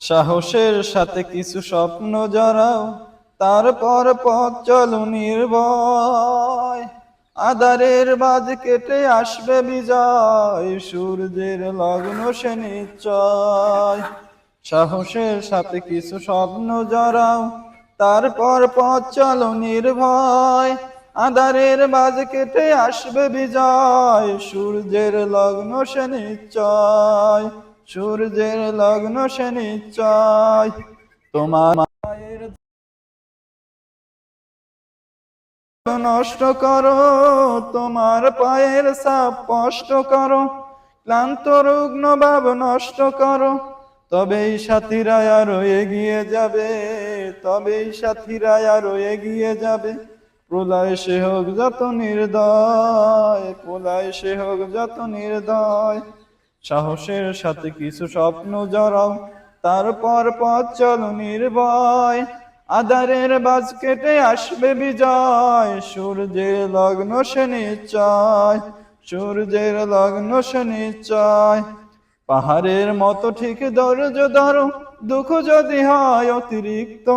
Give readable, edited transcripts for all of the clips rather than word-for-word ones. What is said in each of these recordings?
সাহসের সাথে কিছু স্বপ্ন জড়াও, তারপর পথ চলো নির্ভয়। আঁধারের বাজ কেটে আসবে বিজয়, সূর্যের লগ্ন সে নিশ্চয়। সাহসের সাথে কিছু স্বপ্ন জড়াও, তারপর পথ চলো নির্ভয়। আঁধারের বাজ কেটে আসবে বিজয়, সূর্যের লগ্ন সে নিশ্চয়। সূর্যের লগ্ন সে নিশ্চয়। তোমার মায়ের নষ্ট করো, তোমার পায়ের ছাপ স্পষ্ট করো, ক্লান্ত রুগ্ন ভাব নষ্ট করো, তবেই সাথীরা আরো এগিয়ে যাবে, তবেই সাথীরা আরো এগিয়ে যাবে। প্রলয় সে হোক যত নির্দয়, প্রলয় সে হোক যত নির্দয়। সাহসের সাথে কিছু স্বপ্ন জড়াও, তারপর পথ চলো নির্ভয়। আঁধারের বাজ কেটে আসবে বিজয়, সূর্যের লগ্ন সে নিশ্চয়। সূর্যের লগ্ন সে নিশ্চয়। পাহাড়ের মতো ঠিক ধৈর্য ধরো, দুঃখ যদি হয় অতিরিক্ত,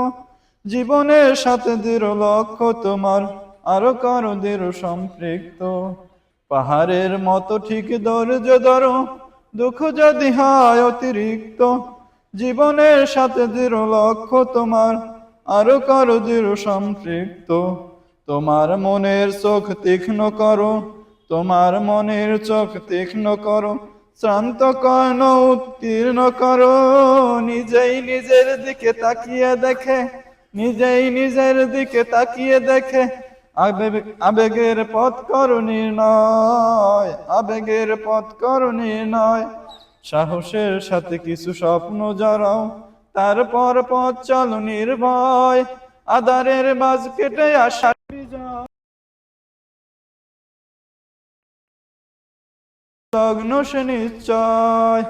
জীবনের সাথে দৃঢ় লক্ষ্য তোমার, আরো করো দৃঢ় সম্পৃক্ত। পাহাড়ের মতো ঠিক ধৈর্য ধরো, দুঃখ যদি হয় অতিরিক্ত, জীবনের সাথে দৃঢ় লক্ষ্য তোমার, আরো করো দৃঢ় সম্পৃক্ত। তোমার মনের চোখ তীক্ষ্ণ করো, তোমার মনের চোখ তীক্ষ্ণ করো, শ্রান্ত কর্ণ উত্তীর্ণ করো। নিজেই নিজের দিকে তাকিয়ে দেখে, নিজেই নিজের দিকে তাকিয়ে দেখে, আবেগের পথ করো নির্ণয়, আবেগের পথ করো নির্ণয়। সাহসের সাথে কিছু স্বপ্ন জড়াও, তারপর পথ চলো নির্ভয়। আঁধারের বাজ কেটে আসা বিজয়, লগ্ন সে নিশ্চয়।